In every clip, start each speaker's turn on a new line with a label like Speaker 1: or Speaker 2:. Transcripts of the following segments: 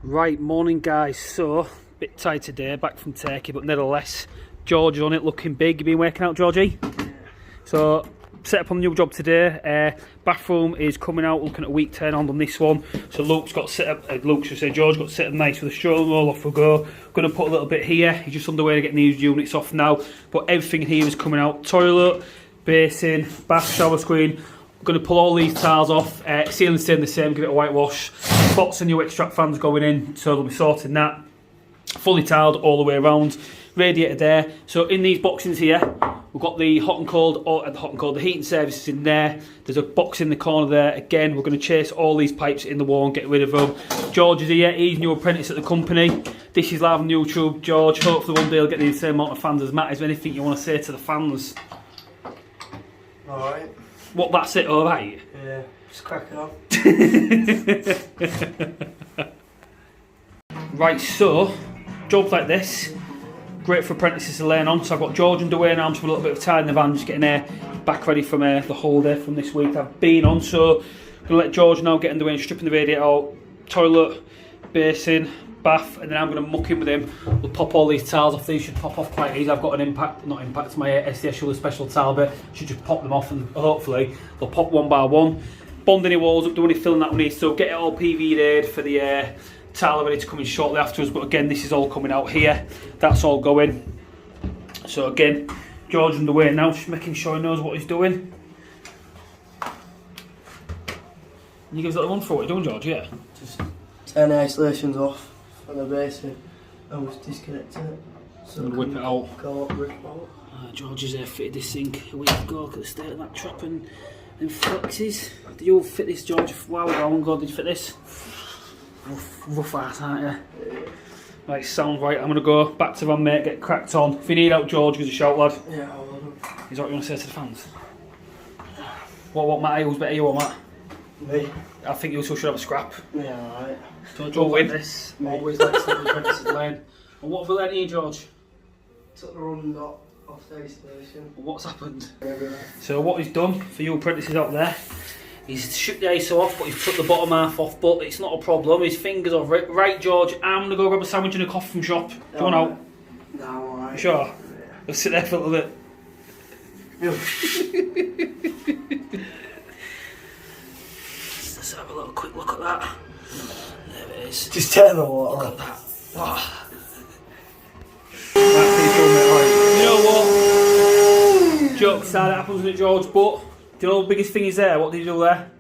Speaker 1: Right, morning guys. So, a bit tired today, back from Turkey, but nevertheless, George is on it, looking big. You been working out, Georgie? Yeah. So, set up on the new job today. Bathroom is coming out, looking at a week turn on this one. So Luke's got set up, George got set up nice with a stroller roll, off we go. Going to put a little bit here. He's just on the way to getting these units off now. But everything here is coming out. Toilet, basin, bath, shower screen. Going to pull all these tiles off. Ceiling staying the same, give it a whitewash. Spots and new extract fans going in, so they'll be sorting that. Fully tiled all the way around. Radiator there. So in these boxes here, we've got the hot and cold, the heating services in there. There's a box in the corner there. Again, we're going to chase all these pipes in the wall and get rid of them. George is here. He's new apprentice at the company. This is live on YouTube. George, hopefully one day he'll get the same amount of fans as Matt. Is there anything you want to say to the fans?
Speaker 2: Alright.
Speaker 1: What, that's it, alright?
Speaker 2: Yeah, just cracking on.
Speaker 1: Right, so, jobs like this, great for apprentices to learn on. So I've got George underway now, just with a little bit of time in the van, just getting back ready from the holiday from this week I've been on. So, I'm going to let George now get underway and stripping the radiator out, toilet, basin, bath, and then I'm going to muck in with him. We'll pop all these tiles off. These should pop off quite easy. I've got an my SDS Shoulder special tile bit. Should just pop them off and hopefully they'll pop one by one. Bond any walls up, do any filling that we need. So get it all PV'd for the tile ready to come in shortly afterwards. But again, this is all coming out here. That's all going. So again, George underway now, just making sure he knows what he's doing. You give us a little one for what you're doing, George, yeah?
Speaker 2: Just turn the isolations off on the basin and just disconnecting it. So
Speaker 1: and whip it out.
Speaker 2: Go up, rip out.
Speaker 1: George has fitted this sink a week ago. Look at the state of that trap and flexes. Did you all fit this, George? Wow, how long ago did you fit this? Rough ass, aren't you? Yeah. Right, sounds right. I'm going to go back to van, mate, get cracked on. If you need help, George, give us a shout, lad.
Speaker 2: Yeah, I will.
Speaker 1: Is that what you want to say to the fans? What, Matt? Who's better, you or Matt?
Speaker 2: Me.
Speaker 1: I think you two should have a scrap.
Speaker 2: Yeah, alright.
Speaker 1: George will win this. Always likes to the apprentices lane. And what have we learned here, George?
Speaker 2: Took the run dot off the isolation.
Speaker 1: What's happened?
Speaker 2: Everywhere.
Speaker 1: So what he's done for you apprentices out there, he's shook the ISO off, but he's put the bottom half off, but it's not a problem. His finger's over it. Right, George, I'm going to go grab a sandwich and a coffee from shop. Do you want out?
Speaker 2: No, alright.
Speaker 1: You sure?
Speaker 2: Yeah.
Speaker 1: We'll sit there for a little bit. Let's have a little quick look at that. There it is.
Speaker 2: Just turn the water
Speaker 1: Look at
Speaker 2: off.
Speaker 1: that. Oh. You know what? Joke aside, it happens, doesn't it, George? But do you know the biggest thing is there? What did you do there?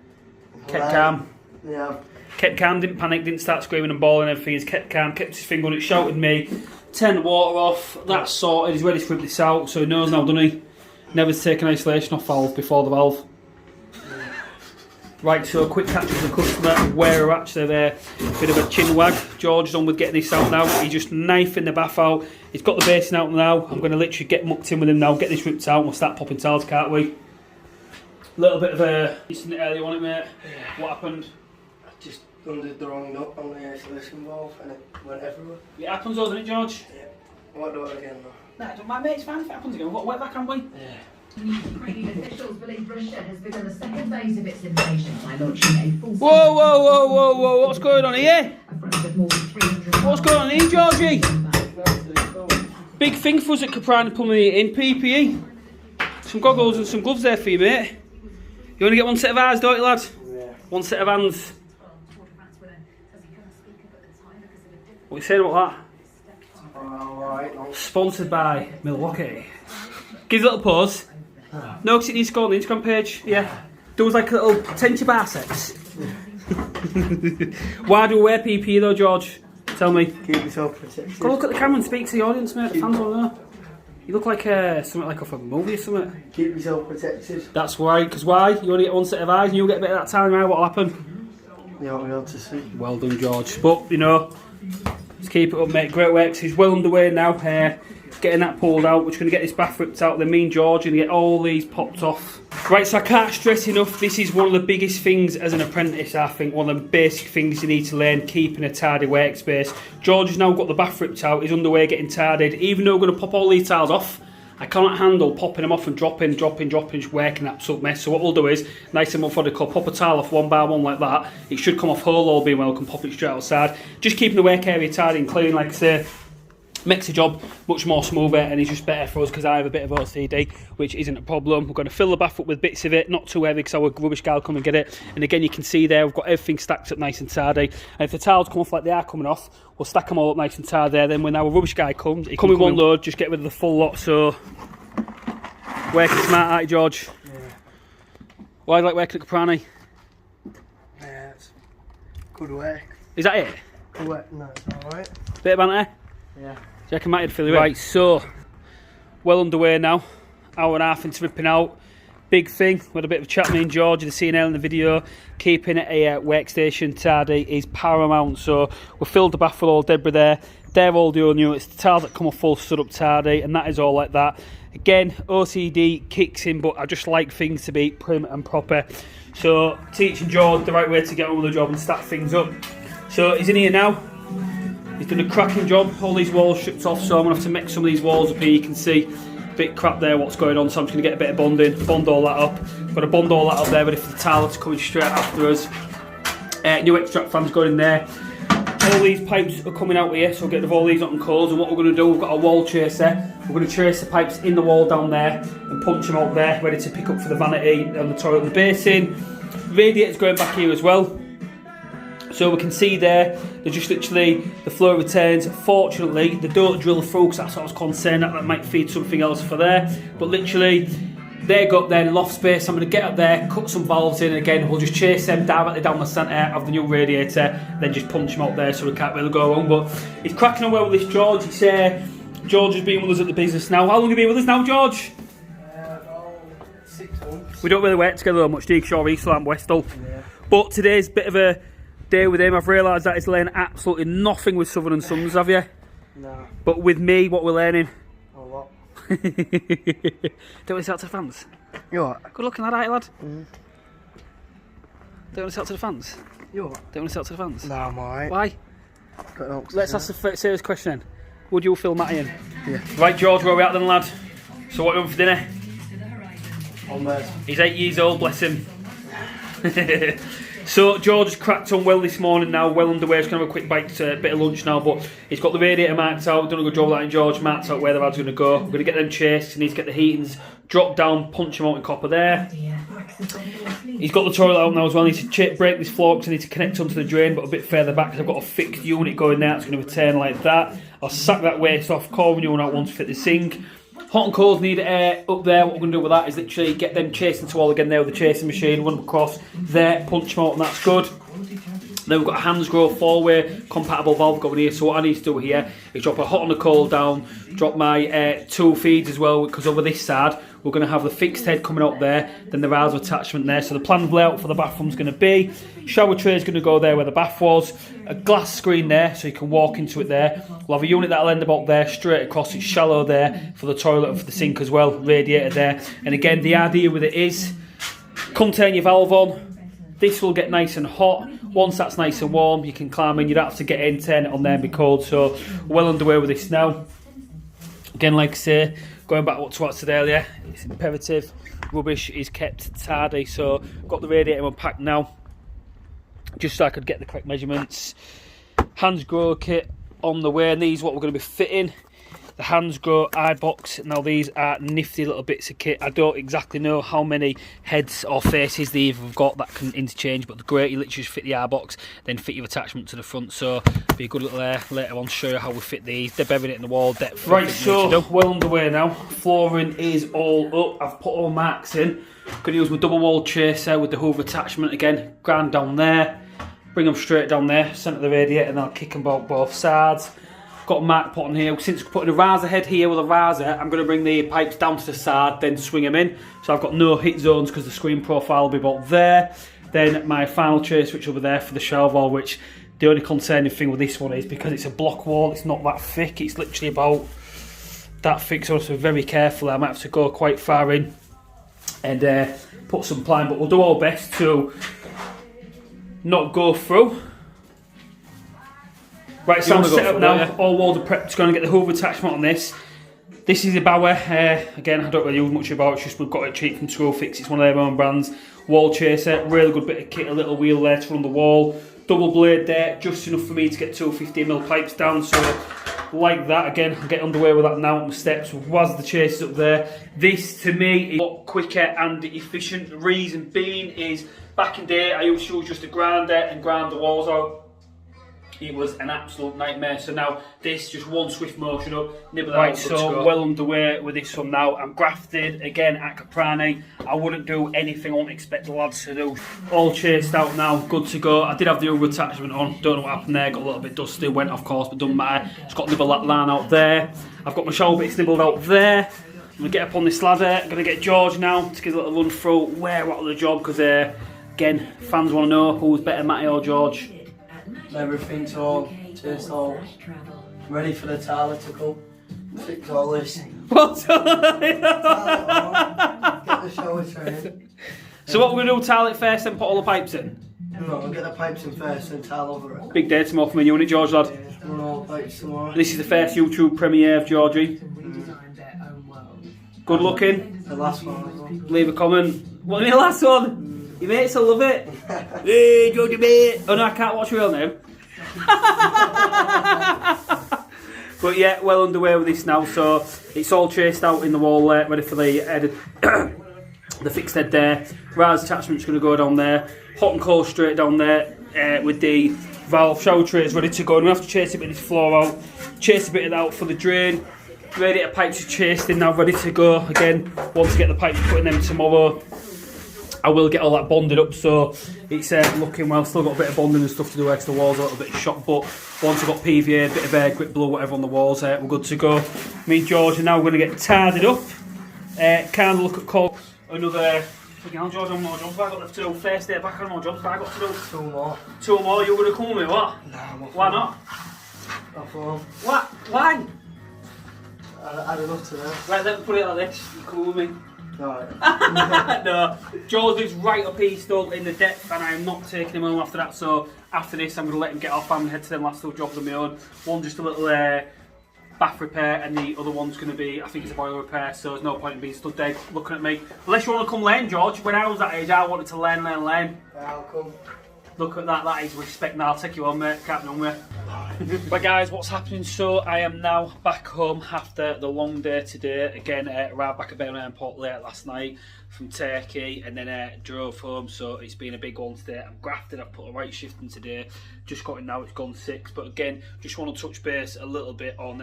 Speaker 1: Kept calm.
Speaker 2: Yeah.
Speaker 1: Kept calm, didn't panic, didn't start screaming and bawling and everything. He's kept calm, kept his finger on it, shouted me, turned the water off, that's sorted, he's ready to rip this out, so he knows now, doesn't he? Never to take an isolation off valve before the valve. Right, so a quick catch up with the customer, where we're actually there, bit of a chin wag. George is on with getting this out now, he's just knifing the bath out, he's got the basin out now, I'm going to literally get mucked in with him now, get this ripped out and we'll start popping tiles, can't we? Little bit of a, isn't it earlier on it, mate? Yeah. What happened?
Speaker 2: I just undid the wrong nut on the isolation valve and it went everywhere.
Speaker 1: It happens, doesn't it, George?
Speaker 2: Yeah. I won't do it again though.
Speaker 1: No, don't mind, mate, it's fine if it happens again. We've got wet back, haven't we?
Speaker 2: Yeah.
Speaker 3: Ukrainian officials believe Russia has begun the second phase of its invasion by launching a full.
Speaker 1: Whoa! What's going on here? What's going on here, Georgie? Big thing for us at Capran Plumbing in PPE. Some goggles and some gloves there for you, mate. You want to get one set of eyes, don't you, lad?
Speaker 2: Yeah.
Speaker 1: One set of hands. What are you saying about that?
Speaker 2: Alright.
Speaker 1: Sponsored by Milwaukee. Give us a little pause. No, because it needs to go on the Instagram page. Yeah. Do us like a little tension biceps. Why do we wear PPE though, George? Tell me.
Speaker 2: Keep yourself protected.
Speaker 1: Go look at the camera and speak to the audience, mate. The fans want to know. You look like something like off a movie or something.
Speaker 2: Keep yourself protected.
Speaker 1: That's right, because why? You only get one set of eyes and you'll get a bit of that time out. What'll happen?
Speaker 2: You won't be able to see.
Speaker 1: Well done, George. But, you know, let's keep it up, mate. Great work. He's well underway now. Getting that pulled out. We're just going to get this bath ripped out. Then me and George are going to get all these popped off. Right, so I can't stress enough, this is one of the biggest things as an apprentice, I think. One of the basic things you need to learn, keeping a tidy workspace. George has now got the bath ripped out. He's underway getting tidied. Even though we're going to pop all these tiles off, I can't handle popping them off and dropping, just working an absolute mess. So what we'll do is, nice and methodical, pop a tile off one by one like that. It should come off whole, all being well, can pop it straight outside. Just keeping the work area tidy and clean, like I say, makes the job much more smoother, and it's just better for us because I have a bit of OCD, which isn't a problem. We're going to fill the bath up with bits of it, not too heavy because our rubbish guy will come and get it. And again, you can see there, we've got everything stacked up nice and tidy. And if the tiles come off like they are coming off, we'll stack them all up nice and tidy there. Then when our rubbish guy comes, he come in one load, just get rid of the full lot. So, working smart, aren't you, George?
Speaker 2: Yeah.
Speaker 1: Why do you like working at Caprani?
Speaker 2: Yeah, it's good work.
Speaker 1: Is that it?
Speaker 2: Good work, no, it's alright.
Speaker 1: Bit of banter?
Speaker 2: Yeah.
Speaker 1: Do you reckon Matty'd fill you in? Right, so, well underway now. Hour and a half into ripping out. Big thing, we had a bit of a chat, me and George, you've seen in the video. Keeping a workstation tidy is paramount. So, we filled the bath with all debris there. They're all the old units. The tiles that come off full stood up tidy, and that is all like that. Again, OCD kicks in, but I just like things to be prim and proper. So, teaching George the right way to get on with the job and start things up. So, he's in here now. He's done a cracking job. All these walls shipped off, so I'm going to have to mix some of these walls up here. You can see a bit crap there, what's going on, so I'm just going to get a bit of bonding, bond all that up. Got to bond all that up there, ready for the tile that's coming straight after us. New extract fans going in there. All these pipes are coming out here, so we'll get rid of all these hot and colds. And what we're going to do, we've got a wall chaser. We're going to trace the pipes in the wall down there and punch them out there, ready to pick up for the vanity and the toilet and the basin. Radiator's going back here as well. So we can see there, they're just literally, the flow returns. Fortunately, they don't drill through because that's what I was concerned, that might feed something else for there. But literally, they got up there in loft space. I'm going to get up there, cut some valves in, and again, we'll just chase them directly down the centre of the new radiator, then just punch them out there so we can't really go wrong. But he's cracking away with this, George. He's, George has been with us at the business now. How long have you been with us now, George?
Speaker 2: About 6 months.
Speaker 1: We don't really work together that much, do you? Because you're East Land, Westall.
Speaker 2: Yeah.
Speaker 1: But today's a bit of a day with him. I've realised that he's learning absolutely nothing with Southern and Sons, have you?
Speaker 2: No.
Speaker 1: But with me, what we're learning?
Speaker 2: A lot.
Speaker 1: Don't want to sell to the fans?
Speaker 2: You what?
Speaker 1: Good looking lad, aren't you, lad?
Speaker 2: Mm.
Speaker 1: Don't want to sell to the fans?
Speaker 2: You what?
Speaker 1: Don't want to sell to the fans?
Speaker 2: No, I'm alright.
Speaker 1: Why?
Speaker 2: Got no
Speaker 1: Let's ask the serious question then. Would you fill Matty in?
Speaker 2: Yeah.
Speaker 1: Right, George, where are we at then, lad? So what are you on for dinner?
Speaker 2: On there.
Speaker 1: He's 8 years old, bless him. So George has cracked on well this morning now, well underway. He's going to have a quick bite, bit of lunch now, but he's got the radiator marked out, done a good job of that in George, marked out where the lad's going to go. We're going to get them chased, he needs to get the heatings dropped down, punch them out in copper there. He's got the toilet out now as well. I need to break this floor because I need to connect onto the drain, but a bit further back because I've got a fixed unit going there. It's going to return like that. I'll sack that waste off, call the unit out once to fit the sink. Hot and cold need air up there. What we're going to do with that is literally get them chasing to wall again there with the chasing machine, run them across there, punch them out, and that's good. Then we've got a Hansgrohe 4-way compatible valve going here. So what I need to do here is drop a hot and a cold down, drop my tool feeds as well, because over this side we're going to have the fixed head coming up there, then the riser attachment there. So the planned layout for the bathroom's going to be, shower tray is going to go there where the bath was, a glass screen there so you can walk into it there. We'll have a unit that'll end about there, straight across, it's shallow there for the toilet and for the sink as well, radiator there. And again, the idea with it is, come turn your valve on, this will get nice and hot. Once that's nice and warm, you can climb in. You don't have to get in, turn it on there and be cold. So, well underway with this now. Again, like I say, going back to what I said earlier, it's imperative rubbish is kept tidy. So, got the radiator unpacked now, just so I could get the correct measurements. Hansgrohe kit on the way, and these what we're going to be fitting. The Hansgrohe iBox. Now these are nifty little bits of kit. I don't exactly know how many heads or faces they've got that can interchange, but the great, you literally just fit the iBox, then fit your attachment to the front. So be a good little later on, show you how we fit these. They're buried it in the wall depth. Right, so well underway now. Flooring is all up. I've put all marks in. Going to use my double wall chaser with the Hoover attachment again. Grind down there, bring them straight down there, centre the radiator, and I'll kick them out both sides. Got a mark put on here. Since putting a riser head here with a riser, I'm going to bring the pipes down to the side, then swing them in. So I've got no hit zones because the screen profile will be about there. Then my final chase switch over there for the shower wall, which the only concerning thing with this one is because it's a block wall, it's not that thick. It's literally about that thick, so very carefully. I might have to go quite far in and put some plywood, but we'll do our best to not go through. Right, so I'm set up now, all walls are prepped, just going to get the Hoover attachment on this. This is a Bauer. Again, I don't really use much about it. It's just we've got it cheap from Screwfix. It's one of their own brands. Wall chaser, really good bit of kit. A little wheel there to run the wall. Double blade there, just enough for me to get 250mm pipes down. So like that. Again, I'll get underway with that now on the steps. Was the chasers up there. This to me is a lot quicker and efficient. The reason being is back in the day I used to use just a grinder and grind the walls out. It was an absolute nightmare. So now this just one swift motion up, nibble out. Right, so well underway with this one now. I'm grafted again at Caprani. I wouldn't do anything I wouldn't expect the lads to do. All chased out now, good to go. I did have the other attachment on. Don't know what happened there. Got a little bit dusty. Went off course, but doesn't matter. Just got to nibble that line out there. I've got my shoulder bits nibbled out there. I'm gonna get up on this ladder. I'm gonna get George now to give a little run through where we're at the job because again, fans want to know who's better, Matty or George.
Speaker 2: Everything's all chased all ready for the Tyler to come. Fix all this.
Speaker 1: What?
Speaker 2: Get the shower training.
Speaker 1: So what we're going to do, tile it first and put all the pipes in?
Speaker 2: No, I'll get the pipes in first and tile over it.
Speaker 1: Big day tomorrow for me, you and it, George, lad?
Speaker 2: Run all the pipes tomorrow.
Speaker 1: This is the first YouTube premiere of Georgie. Good looking.
Speaker 2: The last one as well.
Speaker 1: Leave a comment. What is the last one? Your mates will love it. Hey, Georgie mate. Oh no, I can't watch your real name. But yeah, well underway with this now. So it's all chased out in the wall there, ready for the head, the fixed head there. Rise attachment's going to go down there. Hot and cold straight down there with the valve shower trays ready to go. And we have to chase a bit of this floor out, chase a bit of that out for the drain. Radiator pipes are chased in now, ready to go. Again, once I get the pipes put in them tomorrow, I will get all that bonded up, so it's looking well. Still got a bit of bonding and stuff to do because the walls are a little bit shot, but once I've got PVA, a bit of air grip blue, whatever on the walls, we're good to go. Me and George are now going to get tidied up. Kind of look at call another. George, on more jobs I got left to do. First day back on more jobs I got to do.
Speaker 2: Two more.
Speaker 1: Two more, you're going to come with me, what?
Speaker 2: Nah,
Speaker 1: why not?
Speaker 2: Not for them.
Speaker 1: What? Why?
Speaker 2: I don't know today.
Speaker 1: Right, let me put it like this. You come with me.
Speaker 2: Right.
Speaker 1: No, George lives right up Eastall in the depth, and I am not taking him home after that. So after this, I'm going to let him get off. I'm going to head to them last two jobs on my own. One just a little bath repair, and the other one's going to be, I think it's a boiler repair. So there's no point in being stood there looking at me. Unless you want to come learn, George. When I was that age, I wanted to learn.
Speaker 2: I'll come.
Speaker 1: Look at that. That is respect. Now I'll take you on, mate. Can't be on with. But guys, what's happening? So I am now back home after the long day today. Again, arrived back at Birmingham Airport late last night from Turkey, and then drove home. So it's been a big one today. I'm grafted. I've put a right shift in today. Just got in now. It's gone 6. But again, just want to touch base a little bit on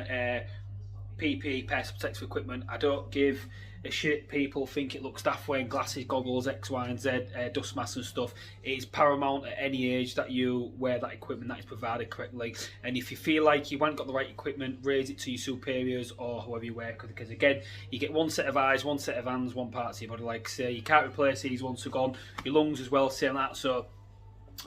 Speaker 1: PPE, personal protective equipment. I don't give a shit. People think it looks daft wearing glasses, goggles, X, Y and Z, dust masks and stuff. It is paramount at any age that you wear that equipment that is provided correctly. And if you feel like you haven't got the right equipment, raise it to your superiors or whoever you wear, because again, you get one set of eyes, one set of hands, one part of your body. Like I say, you can't replace these once they're gone. Your lungs as well, saying that. So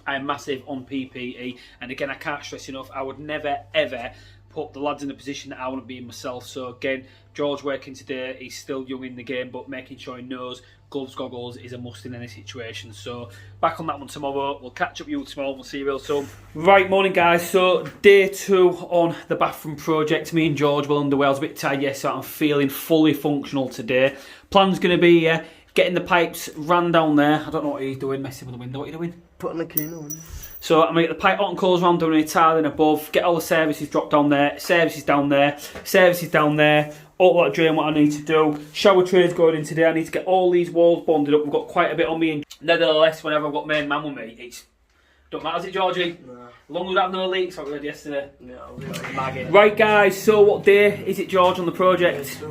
Speaker 1: I am massive on PPE, and again, I can't stress enough, I would never ever put the lads in a position that I wouldn't be in myself. So again, George working today, he's still young in the game, but making sure he knows gloves, goggles is a must in any situation. So back on that one tomorrow. We'll catch up with you tomorrow. We'll see you real soon. Right, morning guys. So day 2 on the bathroom project. Me and George were underway. I was a bit tired yesterday. I'm feeling fully functional today. Plan's going to be getting the pipes ran down there. I don't know what he's doing, messing with the window. What are you doing?
Speaker 2: Putting the key on.
Speaker 1: So I'm going to get the pipe hot and cold round down here, tiling above, get all the services dropped down there, services down there, all that drain what I need to do. Shower trays going in today. I need to get all these walls bonded up. We've got quite a bit on me, and nevertheless, whenever I've got main man with me, it's don't matter, does it, Georgie?
Speaker 2: Nah.
Speaker 1: As long as I have no leaks like we had yesterday.
Speaker 2: Yeah, I'll be right.
Speaker 1: Right guys, so what day is it, George, on the project?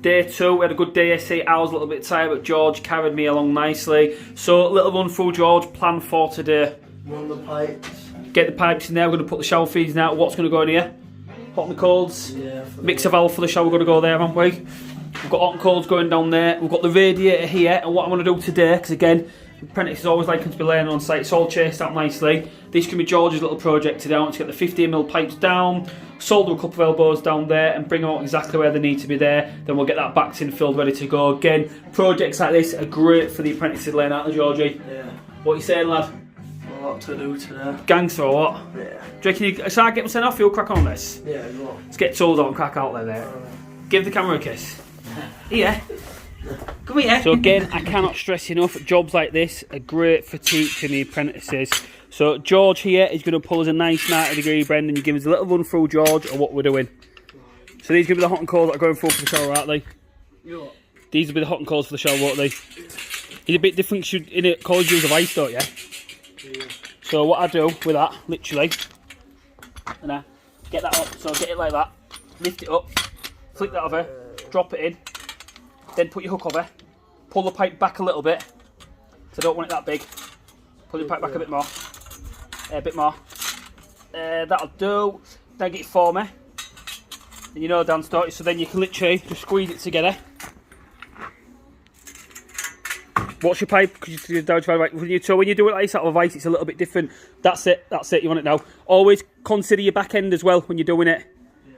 Speaker 1: Day 2, we had a good day yesterday. I was a little bit tired, but George carried me along nicely. So a little run through, George, plan for today.
Speaker 2: Run the pipes.
Speaker 1: Get the pipes in there. We're going to put the shower feeds in out. What's going to go in here? Hot and colds.
Speaker 2: Yeah.
Speaker 1: Mixer valve for the shower going to go there, haven't we? We've got hot and colds going down there. We've got the radiator here. And what I'm going to do today, because again, Apprentice is always liking to be laying on site. It's all chased out nicely. This can be George's little project today. I want to get the 15mm pipes down, solder a couple of elbows down there, and bring them out exactly where they need to be there. Then we'll get that backed in, filled, ready to go. Again, projects like this are great for the apprentices laying out, Georgie.
Speaker 2: Yeah.
Speaker 1: What are you saying, lad?
Speaker 2: A lot to do today.
Speaker 1: Gangster or what?
Speaker 2: Yeah.
Speaker 1: Do you reckon so I get myself off, you'll crack on this?
Speaker 2: Yeah, go on.
Speaker 1: Let's get tools out and crack out there, mate. Give the camera a kiss. Here. Come here. So again, I cannot stress enough, jobs like this are great for teaching the apprentices. So George here is going to pull us a nice 90-degree bend, and you give us a little run through, George, of what we're doing. So these are going to be the hot and cold that are going through for the shower, aren't they?
Speaker 2: Yeah.
Speaker 1: These will be the hot and colds for the shower, won't they? It's a bit different in it, college use of ice, don't you? Yeah. So what I do with that, literally, and I get that up, so get it like that, lift it up, flick that over, drop it in, then put your hook over, pull the pipe back a little bit, so I don't want it that big, pull your pipe back a bit more, that'll do, then get it for me, and you know Dan started, so then you can literally just squeeze it together. What's your pipe? Because you down right. So when you do it like out of ice, it's a little bit different. That's it. You want it now. Always consider your back end as well when you're doing it. Yeah.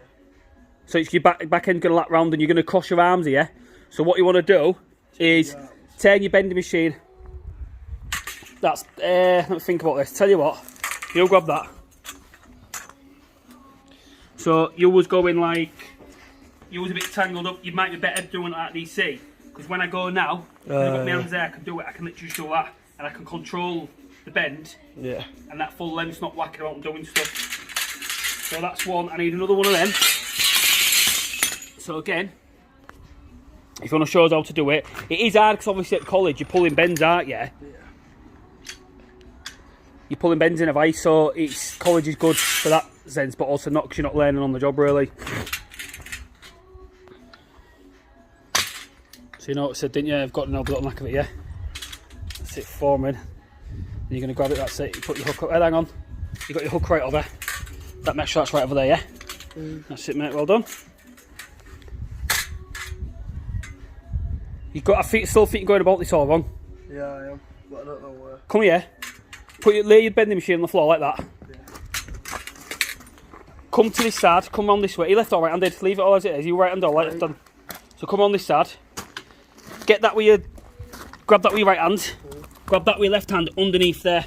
Speaker 1: So it's your back end going to lap round, and you're going to cross your arms here. So what you want to do is turn your bending machine. That's. Let me think about this. Tell you what, you'll grab that. So you was going like, you was a bit tangled up. You might be better doing it like DC. Because when I go now, when I've got my hands there, I can do it. I can literally just do that, and I can control the bend. Yeah. And that full length's not whacking out and doing stuff. So that's one. I need another one of them. So again, if you want to show us how to do it, it is hard because obviously at college you're pulling bends, aren't you? Yeah. You're pulling bends in of ice, so college is good for that sense, but also not because you're not learning on the job really. So you know what I said, didn't you? I've got an elbow knack of it, yeah? That's it, forming. Then you're going to grab it, that's it. You put your hook up. Hey, hang on. You got your hook right over. That mesh that's right over there, yeah? That's it, mate. Well done. You've got, I still think you're going about this all wrong.
Speaker 2: Yeah, I am. But I don't know where.
Speaker 1: Come here. Lay your bending machine on the floor like that. Yeah. Come to this side. Come on this way. You left or right handed. Leave it all as it is. You right hand or left hand. So come on this side. Get that with your, grab that with your right hand, grab that with your left hand underneath there.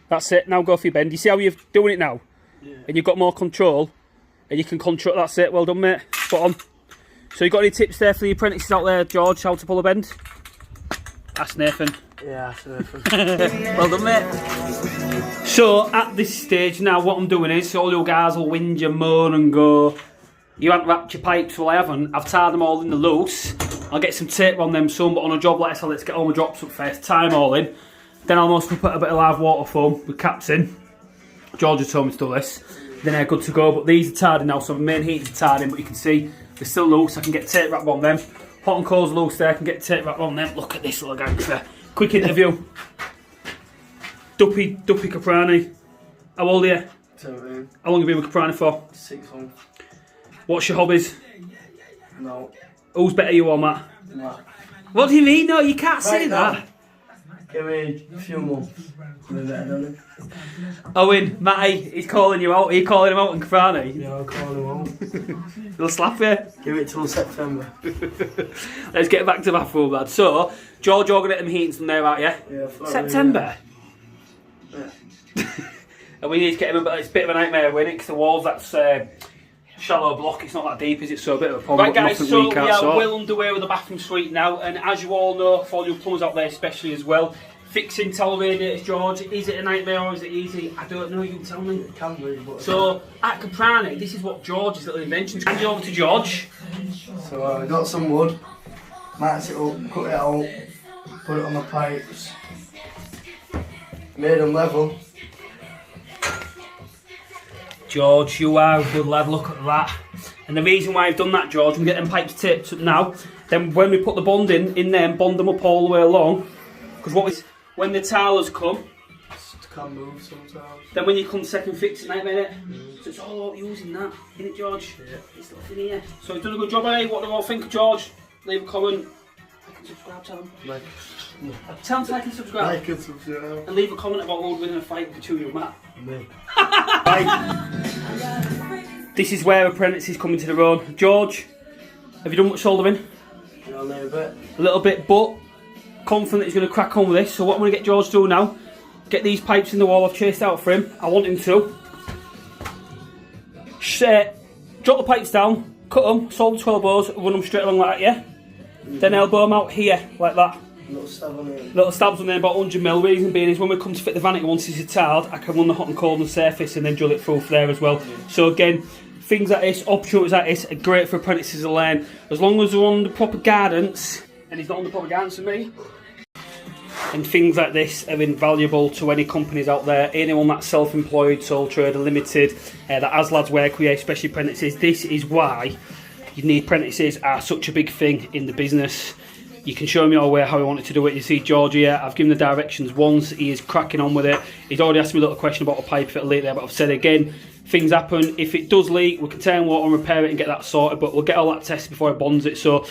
Speaker 1: That's it, now go for your bend. You see how you're doing it now? Yeah. And you've got more control, and you can control, that's it, well done mate, spot on. So you got any tips there for the apprentices out there, George, how to pull a bend? Ask Nathan.
Speaker 2: Yeah, ask Nathan.
Speaker 1: Well done mate. So at this stage now what I'm doing is, all you guys will whinge and moan and go, you haven't wrapped your pipes. Well I haven't, I've tied them all in the loose. I'll get some tape on them soon, but on a job like this let's get all my drops up first, tie them all in. Then I'll mostly put a bit of live water foam with caps in. George has told me to do this. Then they're good to go, but these are tied in now, so the main heaters are tied in, but you can see they're still loose. I can get tape wrap on them. Hot and cold's loose there, I can get tape wrap on them. Look at this little gangster. Quick interview. Duppy Caprani. How old are you?
Speaker 2: 17.
Speaker 1: How long have you been with Caprani for?
Speaker 2: 6 months.
Speaker 1: What's your hobbies?
Speaker 2: No.
Speaker 1: Who's better, you or Matt?
Speaker 2: Matt.
Speaker 1: What do you mean? No, you can't say that.
Speaker 2: Give me a few months.
Speaker 1: Owen, Matty, he's calling you out. Are you calling him out in Caprani?
Speaker 2: Yeah, I'll call him out.
Speaker 1: He'll slap you.
Speaker 2: Give it till September.
Speaker 1: Let's get back to the bathroom, lad. So, George, you're going to get them heatings from there, aren't you?
Speaker 2: Yeah,
Speaker 1: September?
Speaker 2: Yeah.
Speaker 1: And we need to get him, but it's a bit of a nightmare, isn't it? Because the walls, that's shallow block, it's not that deep, is it? So a bit of a problem. Right guys, so we are well underway with the bathroom suite now, and as you all know, for all you plumbers out there especially as well, fixing towel radiators, George, is it a nightmare or is it easy? I don't know, you can tell me.
Speaker 2: It can be, but...
Speaker 1: So, at Caprani, this is what George's little invention is. Hand you over to George.
Speaker 2: So I got some wood, match it up, cut it out, put it on the pipes, made them level.
Speaker 1: George, you are a good lad, look at that. And the reason why I've done that, George, we get them pipes taped up now, then when we put the bond in there and bond them up all the way along, because when the tilers come,
Speaker 2: it can move sometimes.
Speaker 1: Then when you come second fix it, mate, so it's all about using that, isn't it, George?
Speaker 2: Yeah.
Speaker 1: It's stuff in here. So you've done a good job, eh? What do you all think of George? Leave a comment. Like and subscribe, tell them. Tell them to like and subscribe.
Speaker 2: Like and subscribe.
Speaker 1: And leave a comment about who would win in a fight between you and Matt.
Speaker 2: Me.
Speaker 1: Right. This is where apprentices come into their own. George, have you done much soldering?
Speaker 2: Yeah, a little bit.
Speaker 1: A little bit, but confident he's going to crack on with this. So what I'm going to get George to do now, get these pipes in the wall I've chased out for him. I want him to drop the pipes down, cut them, solder 12 bows, run them straight along like that, yeah? Then elbow them out here, like that. Little stabs on there, about 100mm. Reason being is when we come to fit the vanity, once it's tiled, I can run the hot and cold on the surface and then drill it through for there as well. So again, things like this, opportunities like this are great for apprentices to learn. As long as they're on the proper guidance, and he's not on the proper guidance with me, and things like this are invaluable to any companies out there. Anyone that's self-employed, sole trader, limited, that has lads work with, especially apprentices. This is why you need apprentices are such a big thing in the business. You can show me your way how I wanted to do it. You see George here, I've given the directions once, he is cracking on with it. He's already asked me a little question about a pipe if it'll leak there, but I've said again, things happen. If it does leak, we can turn water and repair it and get that sorted, but we'll get all that tested before he bonds it. So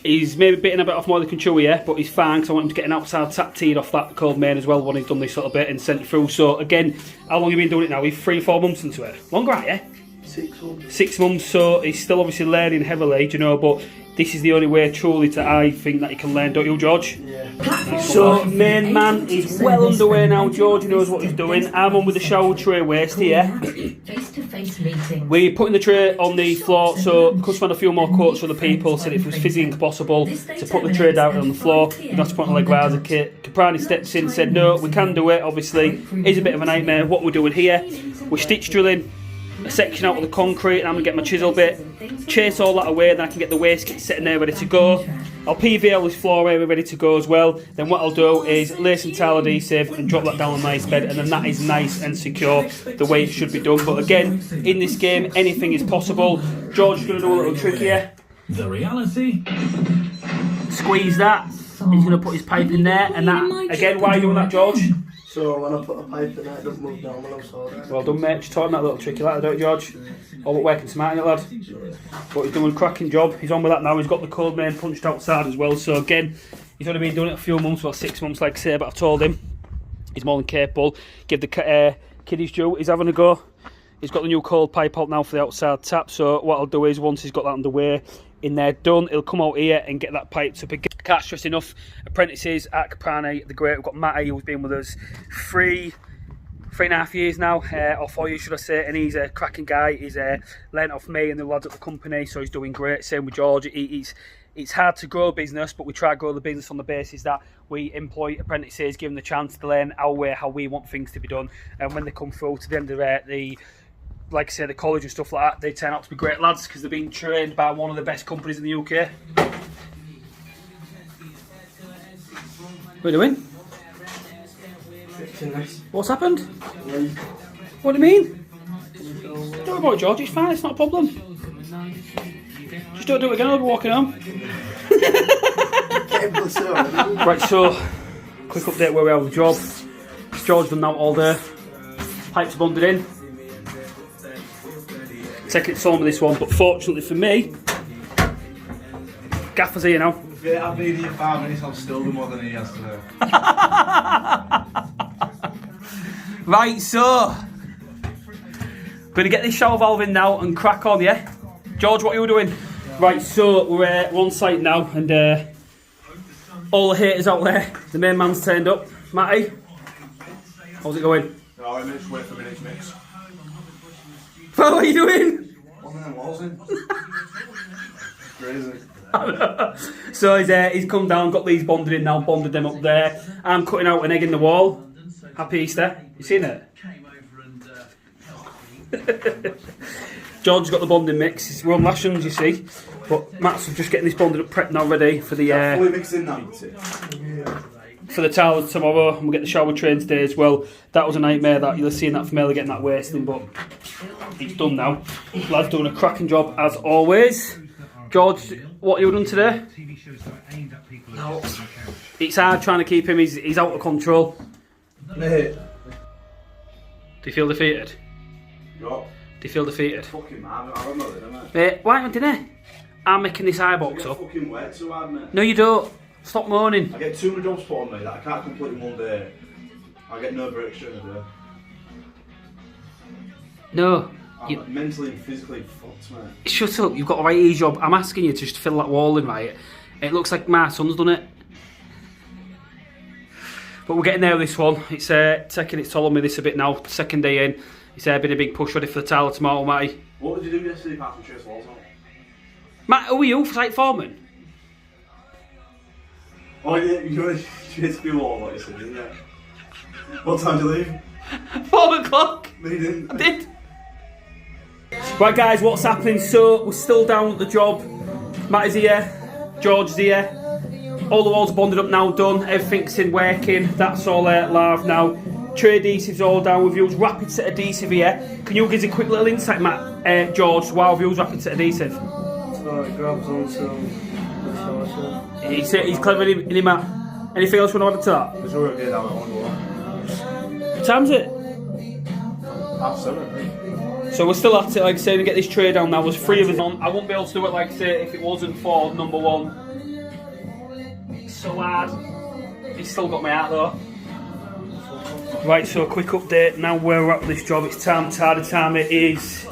Speaker 1: he's maybe bitten a bit off more than he can chew here, but he's fine, because I want him to get an outside tap teed off that cold main as well when he's done this little bit and sent it through. So again, how long have you been doing it now? He's 3-4 months into it. Longer, right, yeah?
Speaker 2: 6 months.
Speaker 1: 6 months, so he's still obviously learning heavily, do you know, but this is the only way truly to, I think, that he can learn, don't you, George?
Speaker 2: Yeah.
Speaker 1: So, main man is well underway now. George knows what he's doing. I'm on with the shower tray waste here. We're putting the tray on the floor, so customer had a few more quotes for the people, said if it was physically impossible to put the tray down on the floor, you'd have to put on a leg riser kit. Caprani steps in, said no, we can do it, obviously. It's a bit of a nightmare. What we're doing here, we're stitch drilling a section out of the concrete, and I'm going to get my chisel bit, chase all that away, then I can get the waste kit sitting there ready to go. I'll PVL this floor area ready to go as well. Then what I'll do is lay some tile adhesive and drop that down on a nice bed, and then that is nice and secure the way it should be done. But again, in this game, anything is possible. George is going to do a little trick here.
Speaker 4: The reality.
Speaker 1: Squeeze that. He's going to put his pipe in there, and that, again, why are you doing that, George?
Speaker 2: So when I put a pipe in there, it doesn't move down when I'm soldering.
Speaker 1: Well done, mate. Just taught him that little tricky like that, don't you, George? All but working smart, ain't it, lad? But he's doing a cracking job. He's on with that now. He's got the cold main punched outside as well. So again, he's only been doing it a few months, well 6 months, like I say. But I've told him he's more than capable. Give the kid his due. He's having a go. He's got the new cold pipe out now for the outside tap. So what I'll do is once he's got that underway, in there done, he'll come out here and get that piped up. I can't stress enough, apprentices at Caprani, the great. We've got Matty, who's been with us 3.5 years now, or 4 years should I say, and he's a cracking guy. He's learnt off me and the lads at the company, so he's doing great. Same with George. It's hard to grow a business, but we try to grow the business on the basis that we employ apprentices, give them the chance to learn our way, how we want things to be done, and when they come through to the end of the like I say, the college and stuff like that, they turn out to be great lads because they're being trained by one of the best companies in the UK. What are you doing?
Speaker 2: Fixing this.
Speaker 1: What's happened?
Speaker 2: Leak.
Speaker 1: What do you mean? Don't worry about it, George, it's fine, it's not a problem. Just don't do it again, I'll be walking home. Right, so, quick update where we are with the job. George done that all day. Pipes bonded in. Taking some of this one, but fortunately for me, Gaffer's here now.
Speaker 4: I've been here 5 minutes, I'm still doing more than he has today.
Speaker 1: Right, so gonna get this shower valve in now and crack on, yeah? George, what are you doing? Right, so we're on site now, and all the haters out there, the main man's turned up. Matty, how's it going?
Speaker 4: Alright, mate, just wait for the next mix.
Speaker 1: What are you doing?
Speaker 4: One of them walls in. Crazy.
Speaker 1: So he's come down, got these bonded in now, bonded them up there. I'm cutting out an egg in the wall. Happy Easter. You seen it? George's got the bonding mix. We're on rations, you see. But Matt's just getting this bonded up prepped now, ready for the
Speaker 4: Fully mixed in now,
Speaker 1: for the towels tomorrow, and we'll get the shower train today as well. That was a nightmare, that you'll have seen that from earlier, getting that wasting, but it's done now. Lad's doing a cracking job as always. George, what have you done today?
Speaker 2: No.
Speaker 1: It's hard trying to keep him, he's out of control.
Speaker 2: Mate.
Speaker 1: Do you feel defeated?
Speaker 4: Yo.
Speaker 1: Do you feel defeated?
Speaker 4: Fucking mad, I don't know it, innit?
Speaker 1: Mate, why haven't you done it? I'm making this eye box up.
Speaker 4: Fucking wet too hard, mate.
Speaker 1: No you don't. Stop moaning.
Speaker 4: I get too many jobs put on me that I can't complete in one day. I get no breaks during the day.
Speaker 1: No.
Speaker 4: I'm mentally and physically fucked, mate.
Speaker 1: Shut up, you've got a right easy job. I'm asking you to just fill that wall in, right? It looks like my son's done it. But we're getting there with this one. It's taking its toll on me this a bit now. Second day in. It's been a big push ready for the tile tomorrow, Matty.
Speaker 4: What did you do yesterday apart from chase walls out?
Speaker 1: Matt, who are you for site foreman?
Speaker 4: Oh yeah, you were chasing the wall, like you said, didn't you? What time did you leave?
Speaker 1: 4 o'clock.
Speaker 4: No, you didn't.
Speaker 1: I did. Right guys, what's happening? So we're still down at the job. Matt is here, George's here. All the walls are bonded up now, done. Everything's in working. That's all live now. Tray adhesive's all down. We've used rapid set adhesive here. Can you give us a quick little insight, Matt, George, while we've used rapid set adhesive?
Speaker 2: So it grabs onto the shorter.
Speaker 1: He's clever, isn't he, Matt? Anything else you want to add to that?
Speaker 4: There's no get down at one.
Speaker 1: What time's it?
Speaker 4: 7:30.
Speaker 1: So we're still at it, like I say, to get this tray down now. There's 3 of us on. I wouldn't be able to do it, like I say, if it wasn't for number 1. It's so hard. He's still got my heart though. Right, so a quick update. Now where we're at with this job, it's time it is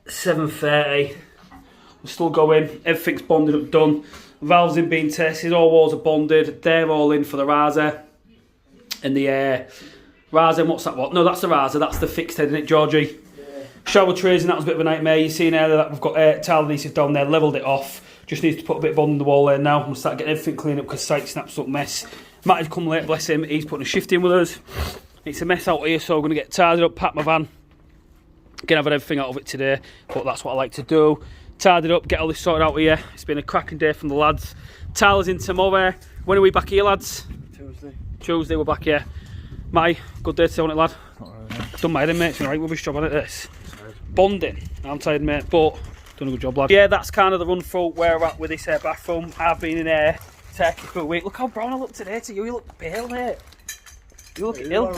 Speaker 1: 7:30. We're still going. Everything's bonded up, done. Valves in being tested. All walls are bonded. They're all in for the riser. And the riser, what's that? What? No, that's the riser. That's the fixed head, isn't it, Georgie? Yeah. Shower trays, and that was a bit of a nightmare. You see now that we've got tile adhesive down there, levelled it off. Just needs to put a bit of bond on the wall there now. We'll start getting everything cleaned up because site's an absolute mess. Matt has come late, bless him. He's putting a shift in with us. It's a mess out here, so I'm going to get tidied up, pack my van. Gonna have everything out of it today, but that's what I like to do. Tidied up, get all this sorted out here. It's been a cracking day from the lads. Tyler's in tomorrow. When are we back here, lads? Tuesday, we're back here. Matty, good day today, wasn't it, lad?
Speaker 5: Not really.
Speaker 1: Done my head in, mate. It's been a right rubbish job, hasn't it, this? Bonding. I'm tired, mate, but done a good job, lad. Yeah, that's kind of the run through where we're at with this bathroom. I've been in here, Turkey for a week. Look how brown I look today to you. You look pale, mate. You look ill.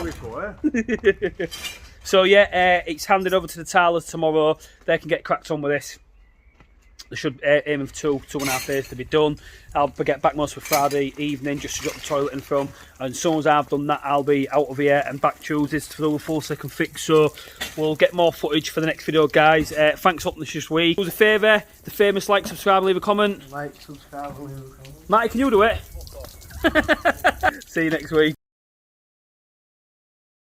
Speaker 1: So yeah, it's handed over to the tilers tomorrow. They can get cracked on with this. They should aim for 2.5 days to be done. I'll get back most for Friday evening just to drop the toilet in from. And as soon as I've done that, I'll be out of here and back Tuesdays to do a full second fix. So we'll get more footage for the next video, guys. Thanks for watching this week. Do us a favour, the famous like, subscribe, leave a comment.
Speaker 2: Like, subscribe, leave a comment.
Speaker 1: Matty, can you do it? See you next week.